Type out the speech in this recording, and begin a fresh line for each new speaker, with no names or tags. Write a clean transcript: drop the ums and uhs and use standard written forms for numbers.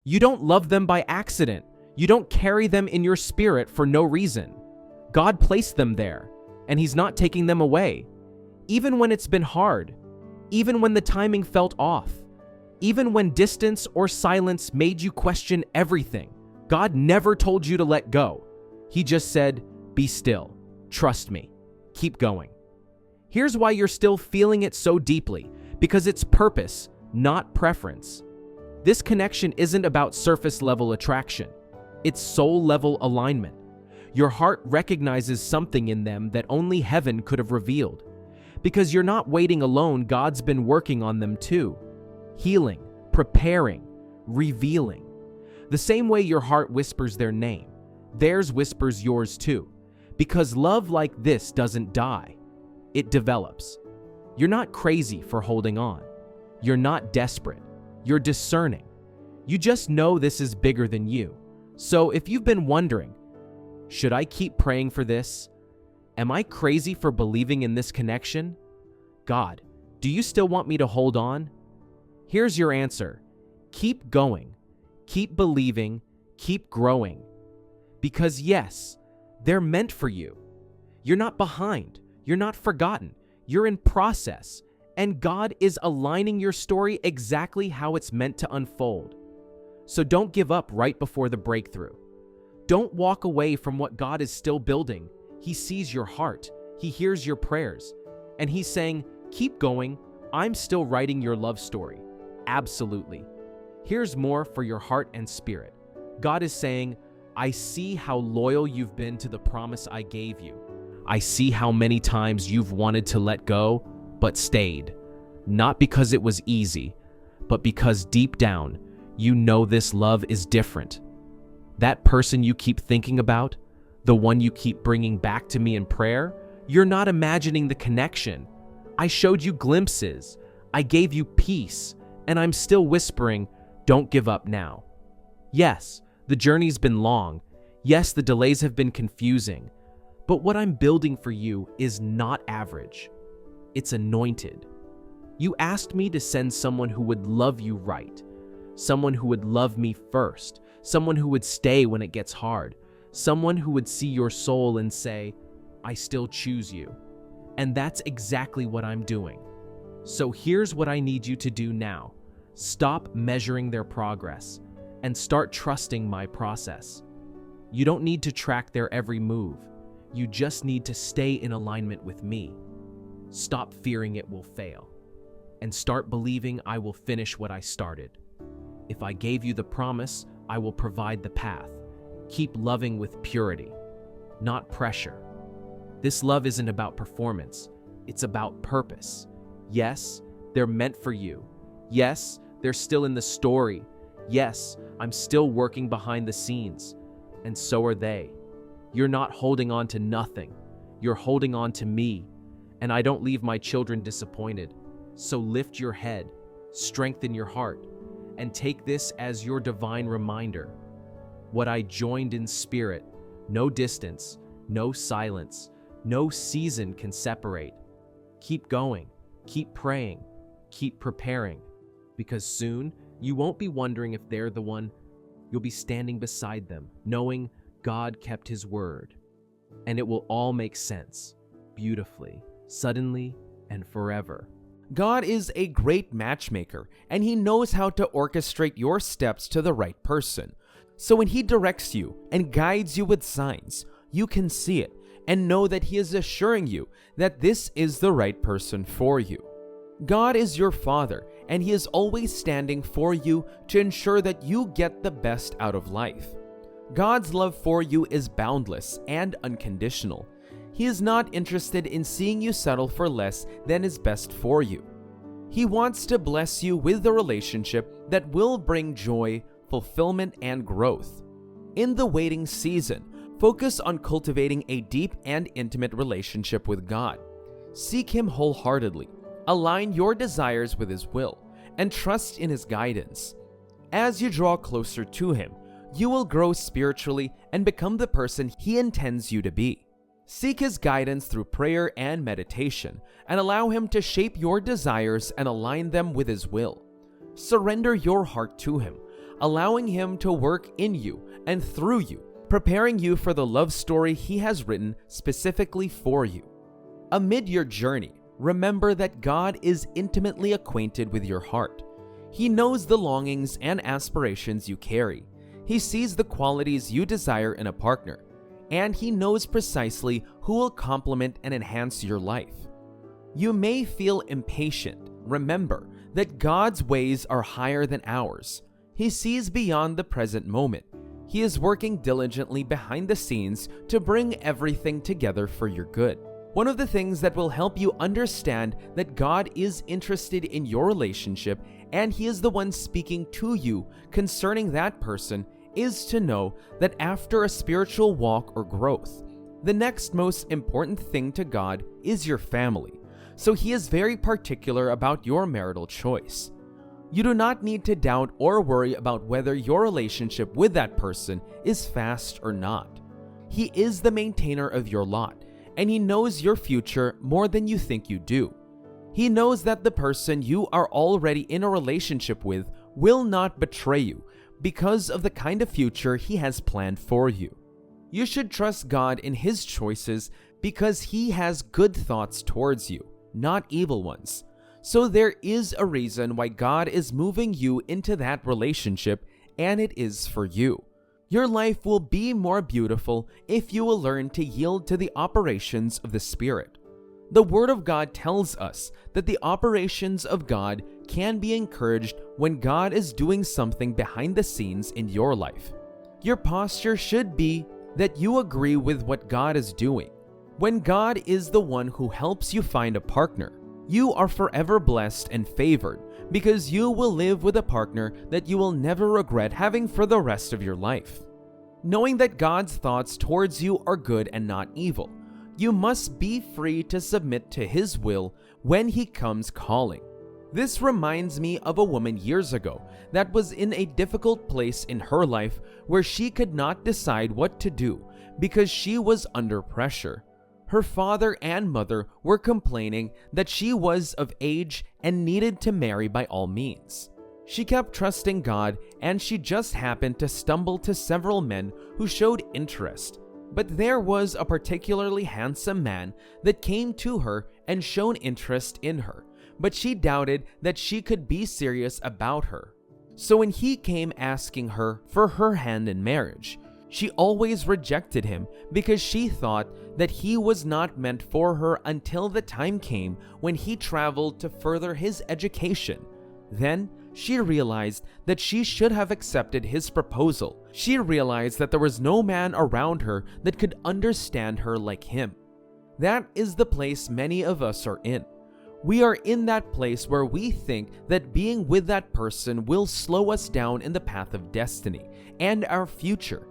You don't love them by accident. You don't carry them in your spirit for no reason. God placed them there, and He's not taking them away. Even when it's been hard, even when the timing felt off, even when distance or silence made you question everything, God never told you to let go. He just said, be still, trust me, keep going. Here's why you're still feeling it so deeply, because it's purpose, not preference. This connection isn't about surface level attraction. It's soul level alignment. Your heart recognizes something in them that only heaven could have revealed. Because you're not waiting alone, God's been working on them too. Healing, preparing, revealing. The same way your heart whispers their name, theirs whispers yours too. Because love like this doesn't die, it develops. You're not crazy for holding on. You're not desperate. You're discerning. You just know this is bigger than you. So if you've been wondering, should I keep praying for this? Am I crazy for believing in this connection? God, do you still want me to hold on? Here's your answer. Keep going. Keep believing. Keep growing. Because yes, they're meant for you. You're not behind. You're not forgotten. You're in process. And God is aligning your story exactly how it's meant to unfold. So don't give up right before the breakthrough. Don't walk away from what God is still building. He sees your heart. He hears your prayers. And He's saying, keep going. I'm still writing your love story. Absolutely. Here's more for your heart and spirit. God is saying, I see how loyal you've been to the promise I gave you. I see how many times you've wanted to let go, but stayed. Not because it was easy, but because deep down, you know this love is different. That person you keep thinking about, the one you keep bringing back to me in prayer, you're not imagining the connection. I showed you glimpses. I gave you peace, and I'm still whispering, don't give up now. Yes, the journey's been long. Yes, the delays have been confusing. But what I'm building for you is not average. It's anointed. You asked me to send someone who would love you right, someone who would love me first, someone who would stay when it gets hard, someone who would see your soul and say, I still choose you. And that's exactly what I'm doing. So here's what I need you to do now. Stop measuring their progress and start trusting my process. You don't need to track their every move. You just need to stay in alignment with me. Stop fearing it will fail and start believing I will finish what I started. If I gave you the promise, I will provide the path. Keep loving with purity, not pressure. This love isn't about performance. It's about purpose. Yes, they're meant for you. Yes, they're still in the story. Yes, I'm still working behind the scenes. And so are they. You're not holding on to nothing. You're holding on to me. And I don't leave my children disappointed. So lift your head, strengthen your heart, and take this as your divine reminder. What I joined in spirit, no distance, no silence, no season can separate. Keep going, keep praying, keep preparing, because soon you won't be wondering if they're the one. You'll be standing beside them, knowing God kept His word. And it will all make sense, beautifully, suddenly, and forever.
God is a great matchmaker, and He knows how to orchestrate your steps to the right person. So when He directs you and guides you with signs, you can see it and know that He is assuring you that this is the right person for you. God is your Father, and He is always standing for you to ensure that you get the best out of life. God's love for you is boundless and unconditional. He is not interested in seeing you settle for less than is best for you. He wants to bless you with a relationship that will bring joy, fulfillment, and growth. In the waiting season, focus on cultivating a deep and intimate relationship with God. Seek Him wholeheartedly, align your desires with His will, and trust in His guidance. As you draw closer to Him, you will grow spiritually and become the person He intends you to be. Seek His guidance through prayer and meditation, and allow Him to shape your desires and align them with His will. Surrender your heart to Him. allowing Him to work in you and through you, preparing you for the love story He has written specifically for you. Amid your journey, remember that God is intimately acquainted with your heart. He knows the longings and aspirations you carry. He sees the qualities you desire in a partner, and He knows precisely who will complement and enhance your life. You may feel impatient. Remember that God's ways are higher than ours. He sees beyond the present moment. He is working diligently behind the scenes to bring everything together for your good. One of the things that will help you understand that God is interested in your relationship and He is the one speaking to you concerning that person is to know that after a spiritual walk or growth, the next most important thing to God is your family. So He is very particular about your marital choice. You do not need to doubt or worry about whether your relationship with that person is fast or not. He is the maintainer of your lot, and He knows your future more than you think you do. He knows that the person you are already in a relationship with will not betray you because of the kind of future He has planned for you. You should trust God in His choices because He has good thoughts towards you, not evil ones. So there is a reason why God is moving you into that relationship, and it is for you. Your life will be more beautiful if you will learn to yield to the operations of the Spirit. The Word of God tells us that the operations of God can be encouraged when God is doing something behind the scenes in your life. Your posture should be that you agree with what God is doing. When God is the one who helps you find a partner, you are forever blessed and favored because you will live with a partner that you will never regret having for the rest of your life. Knowing that God's thoughts towards you are good and not evil, you must be free to submit to His will when He comes calling. This reminds me of a woman years ago that was in a difficult place in her life where she could not decide what to do because she was under pressure. Her father and mother were complaining that she was of age and needed to marry by all means. She kept trusting God, and she just happened to stumble to several men who showed interest. But there was a particularly handsome man that came to her and shown interest in her, but she doubted that she could be serious about her. So when he came asking her for her hand in marriage, she always rejected him because she thought that he was not meant for her until the time came when he traveled to further his education. Then she realized that she should have accepted his proposal. She realized that there was no man around her that could understand her like him. That is the place many of us are in. We are in that place where we think that being with that person will slow us down in the path of destiny and our future,